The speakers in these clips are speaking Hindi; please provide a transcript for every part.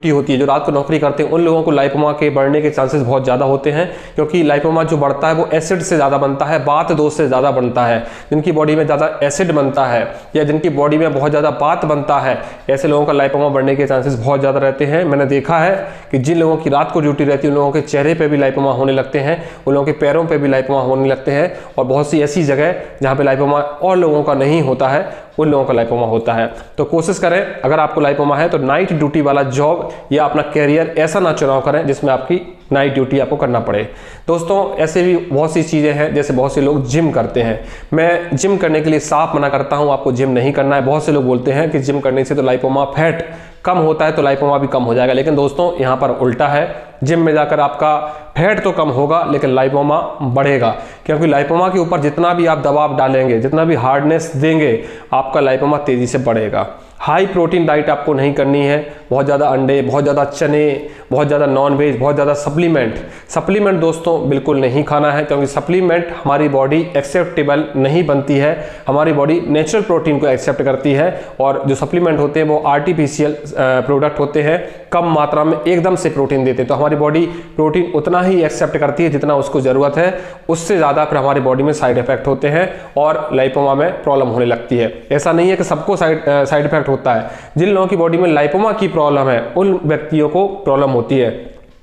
होती है, जो रात को नौकरी करते हैं, उन लोगों को लाइपोमा के बढ़ने के चांसेस बहुत ज़्यादा होते हैं, क्योंकि लाइपोमा जो बढ़ता है वो एसिड से ज़्यादा बनता है, बात दोष से ज़्यादा बनता है। जिनकी बॉडी में ज़्यादा एसिड बनता है या जिनकी बॉडी में बहुत ज़्यादा बात बनता है, ऐसे लोगों का लाइपोमा बढ़ने के चांसेस बहुत ज़्यादा रहते हैं। मैंने देखा है कि जिन लोगों की रात को ड्यूटी रहती है उन लोगों के चेहरे पर भी लाइपोमा होने लगते हैं, उन लोगों के पैरों पर भी लाइपोमा होने लगते हैं, और बहुत सी ऐसी जगह जहाँ पर लाइपोमा और लोगों का नहीं होता है उन लोगों का लाइपोमा होता है। तो कोशिश करें, अगर आपको लाइपोमा है तो नाइट ड्यूटी वाला जॉब या अपना कैरियर ऐसा ना चुनाव करें जिसमें आपकी नाइट ड्यूटी आपको करना पड़े। दोस्तों, ऐसे भी बहुत सी चीज़ें हैं, जैसे बहुत से लोग जिम करते हैं। मैं जिम करने के लिए साफ मना करता हूं, आपको जिम नहीं करना है। बहुत से लोग बोलते हैं कि जिम करने से तो लाइपोमा फैट कम होता है तो लाइपोमा भी कम हो जाएगा, लेकिन दोस्तों यहाँ पर उल्टा है। जिम में जाकर आपका फैट तो कम होगा लेकिन लाइपोमा बढ़ेगा, क्योंकि लाइपोमा के ऊपर जितना भी आप दबाव डालेंगे, जितना भी हार्डनेस देंगे, आपका लाइपोमा तेज़ी से बढ़ेगा। हाई प्रोटीन डाइट आपको नहीं करनी है, बहुत ज़्यादा अंडे, बहुत ज़्यादा चने, बहुत ज़्यादा नॉनवेज, बहुत ज़्यादा सप्लीमेंट दोस्तों बिल्कुल नहीं खाना है, क्योंकि सप्लीमेंट हमारी बॉडी एक्सेप्टेबल नहीं बनती है। हमारी बॉडी नेचुरल प्रोटीन को एक्सेप्ट करती है, और जो सप्लीमेंट होते हैं वो आर्टिफिशियल प्रोडक्ट होते हैं, कम मात्रा में एकदम से प्रोटीन देते हैं। तो हमारी बॉडी प्रोटीन उतना ही एक्सेप्ट करती है जितना उसको ज़रूरत है, उससे ज़्यादा फिर हमारी बॉडी में साइड इफेक्ट होते हैं और लाइपोमा में प्रॉब्लम होने लगती है। ऐसा नहीं है कि सबको साइड इफेक्ट होता है। जिन लोगों की बॉडी में लाइपोमा की प्रॉब्लम है उन व्यक्तियों को प्रॉब्लम होती है।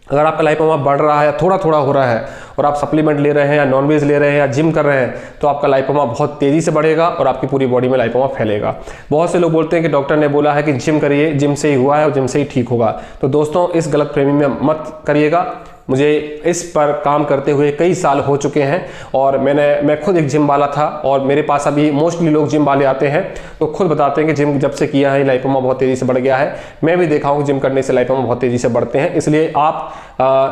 अगर आपका लाइपोमा बढ़ रहा है, थोड़ा थोड़ा हो रहा है, और आप सप्लीमेंट ले रहे हैं या नॉनवेज ले रहे हैं या जिम कर रहे हैं, तो आपका लाइपोमा बहुत तेज़ी से बढ़ेगा और आपकी पूरी बॉडी में लाइपोमा फैलेगा। बहुत से लोग बोलते हैं कि डॉक्टर ने बोला है कि जिम करिए, जिम से ही हुआ है और जिम से ही ठीक होगा। तो दोस्तों, इस गलतफहमी में मत करिएगा। मुझे इस पर काम करते हुए कई साल हो चुके हैं, और मैं खुद एक जिम वाला था, और मेरे पास अभी मोस्टली लोग जिम वाले आते हैं तो खुद बताते हैं कि जिम जब से किया है लाइपोमा बहुत तेज़ी से बढ़ गया है। मैं भी देखा हूँ कि जिम करने से लाइपोमा बहुत तेज़ी से बढ़ते हैं। इसलिए आप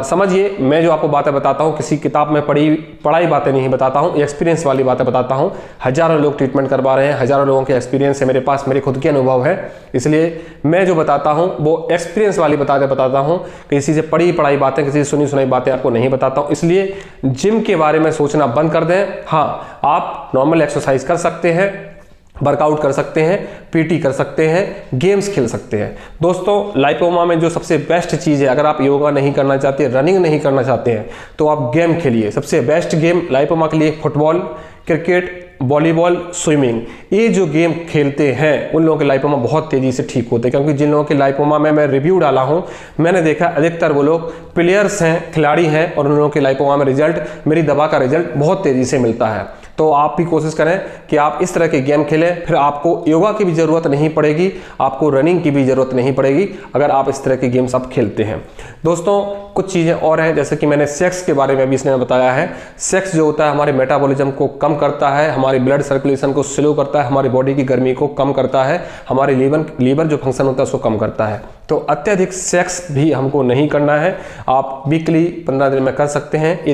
समझिए, मैं जो आपको बातें बताता हूँ किसी किताब में पढ़ाई बातें नहीं बताता हूँ, एक्सपीरियंस वाली बातें बताता हूँ। हज़ारों लोग ट्रीटमेंट करवा रहे हैं, हज़ारों लोगों के एक्सपीरियंस है मेरे पास, मेरे खुद के अनुभव है। इसलिए मैं जो बताता हूँ वो एक्सपीरियंस वाली बातें बताता हूँ, किसी से पढ़ाई बातें, किसी से सुनी बातें आपको नहीं बताता हूं। इसलिए जिम के बारे में सोचना बंद कर दें। हाँ, आप नॉर्मल एक्सरसाइज कर सकते हैं, वर्कआउट कर सकते हैं, पीटी कर सकते हैं, गेम्स खेल सकते हैं। दोस्तों, लाइपोमा में जो सबसे बेस्ट चीज़ है, अगर आप योगा नहीं करना चाहते, रनिंग नहीं करना चाहते हैं, तो आप गेम खेलिए। सबसे बेस्ट गेम लाइपोमा के लिए फुटबॉल, क्रिकेट, वॉलीबॉल, स्विमिंग, ये जो गेम खेलते हैं उन लोगों के लाइपोमा बहुत तेज़ी से ठीक होते हैं। क्योंकि जिन लोगों के लाइपोमा में मैं रिव्यू डाला हूं, मैंने देखा अधिकतर वो लोग प्लेयर्स हैं, खिलाड़ी हैं, और उन लोगों के लाइपोमा में रिजल्ट, मेरी दवा का रिजल्ट बहुत तेज़ी से मिलता है। तो आप भी कोशिश करें कि आप इस तरह के गेम खेलें, फिर आपको योगा की भी ज़रूरत नहीं पड़ेगी, आपको रनिंग की भी ज़रूरत नहीं पड़ेगी, अगर आप इस तरह के गेम्स आप खेलते हैं। दोस्तों, कुछ चीज़ें और हैं, जैसे कि मैंने सेक्स के बारे में भी इसने बताया है। सेक्स जो होता है हमारे मेटाबॉलिज्म को कम करता है, हमारी ब्लड सर्कुलेशन को स्लो करता है, हमारी बॉडी की गर्मी को कम करता है, हमारे लीवर जो फंक्शन होता है उसको कम करता है। तो अत्यधिक सेक्स भी हमको नहीं करना है। आप वीकली 15 दिन में कर सकते हैं।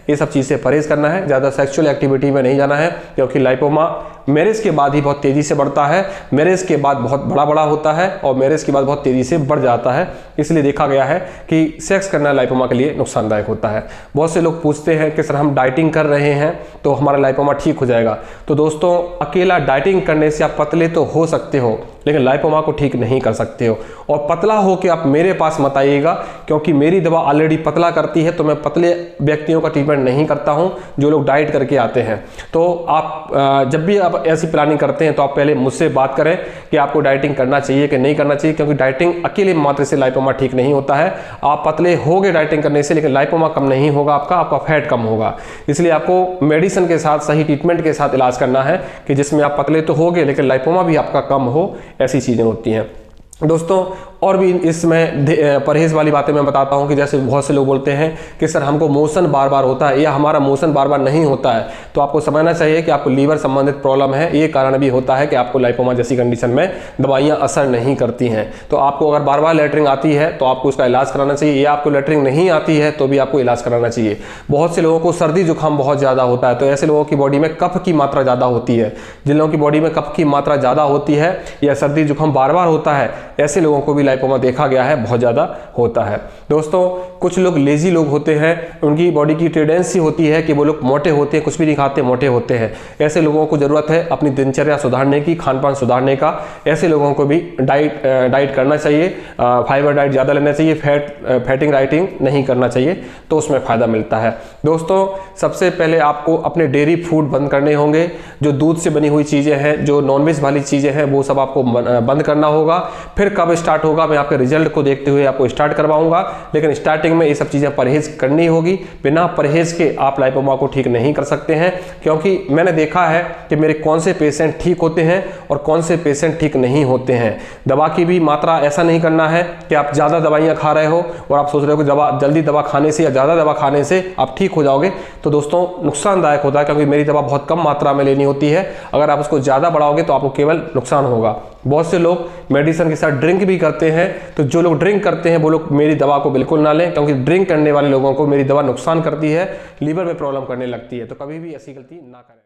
ये सब चीज़ से परहेज करना है, ज़्यादा सेक्सुअल एक्टिविटी में नहीं जाना है, क्योंकि लाइपोमा मैरिज के बाद ही बहुत तेज़ी से बढ़ता है। मैरिज के बाद बहुत बड़ा होता है और मैरिज के बाद बहुत तेज़ी से बढ़ जाता है। इसलिए देखा गया है कि सेक्स करना लाइपोमा के लिए नुकसानदायक होता है। बहुत से लोग पूछते हैं कि सर हम डाइटिंग कर रहे हैं तो हमारा लाइपोमा ठीक हो जाएगा। तो दोस्तों, अकेला डाइटिंग करने से आप पतले तो हो सकते हो, लेकिन लाइपोमा को ठीक नहीं कर सकते हो। और पतला हो के आप मेरे पास मत आइएगा, क्योंकि मेरी दवा ऑलरेडी पतला करती है, तो मैं पतले व्यक्तियों का ट्रीटमेंट नहीं करता हूं जो लोग डाइट करके आते हैं। तो आप जब भी आप ऐसी प्लानिंग करते हैं तो आप पहले मुझसे बात करें कि आपको डाइटिंग करना चाहिए कि नहीं करना चाहिए, क्योंकि डाइटिंग अकेले मात्र से लाइपोमा ठीक नहीं होता है। आप पतले होगे डाइटिंग करने से, लेकिन लाइपोमा कम नहीं होगा, आपका फैट कम होगा। इसलिए आपको मेडिसिन के साथ, सही ट्रीटमेंट के साथ इलाज करना है कि जिसमें आप पतले तो होगे लेकिन लाइपोमा भी आपका कम हो। ऐसी चीज़ें होती हैं दोस्तों। और भी इसमें परहेज वाली बातें मैं बताता हूं कि जैसे बहुत से लोग बोलते हैं कि सर हमको मोशन बार बार होता है या हमारा मोशन बार बार नहीं होता है, तो आपको समझना चाहिए कि आपको लीवर संबंधित प्रॉब्लम है। ये कारण भी होता है कि आपको लाइपोमा जैसी कंडीशन में दवाइयां असर नहीं करती हैं। तो आपको अगर बार बार लेटरिंग आती है तो आपको उसका इलाज कराना चाहिए, या आपको लेटरिंग नहीं आती है तो भी आपको इलाज कराना चाहिए। बहुत से लोगों को सर्दी जुकाम बहुत ज़्यादा होता है, तो ऐसे लोगों की बॉडी में कफ की मात्रा ज़्यादा होती है। जिन लोगों की बॉडी में कफ की मात्रा ज़्यादा होती है या सर्दी जुकाम बार बार होता है, ऐसे लोगों को भी लाइपोमा देखा गया है बहुत ज़्यादा होता है। दोस्तों कुछ लोग लेजी लोग होते हैं, उनकी बॉडी की टेंडेंसी होती है कि वो लोग मोटे होते हैं, कुछ भी नहीं खाते, मोटे होते हैं। ऐसे लोगों को ज़रूरत है अपनी दिनचर्या सुधारने की, खान पान सुधारने का। ऐसे लोगों को भी डाइट करना चाहिए, फाइबर डाइट ज़्यादा लेना चाहिए, फैटिंग राइटिंग नहीं करना चाहिए, तो उसमें फ़ायदा मिलता है। दोस्तों सबसे पहले आपको अपने डेयरी फूड बंद करने होंगे। जो दूध से बनी हुई चीज़ें हैं, जो नॉनवेज वाली चीज़ें हैं, वो सब आपको बंद करना होगा। फिर कब स्टार्ट होगा, मैं आपके रिजल्ट को देखते हुए आपको स्टार्ट करवाऊंगा, लेकिन स्टार्टिंग में ये सब चीज़ें परहेज करनी होगी। बिना परहेज के आप लाइपोमा को ठीक नहीं कर सकते हैं, क्योंकि मैंने देखा है कि मेरे कौन से पेशेंट ठीक होते हैं और कौन से पेशेंट ठीक नहीं होते हैं। दवा की भी मात्रा ऐसा नहीं करना है कि आप ज़्यादा दवाइयाँ खा रहे हो और आप सोच रहे हो कि जल्दी दवा खाने से या ज़्यादा दवा खाने से आप ठीक हो जाओगे, तो दोस्तों नुकसानदायक होता है, क्योंकि मेरी दवा बहुत कम मात्रा में लेनी होती है। अगर आप उसको ज़्यादा बढ़ाओगे तो आपको केवल नुकसान होगा। बहुत से लोग मेडिसिन के साथ ड्रिंक भी करते हैं, तो जो लोग ड्रिंक करते हैं वो लोग मेरी दवा को बिल्कुल ना लें, क्योंकि ड्रिंक करने वाले लोगों को मेरी दवा नुकसान करती है, लीवर में प्रॉब्लम करने लगती है। तो कभी भी ऐसी गलती ना करें।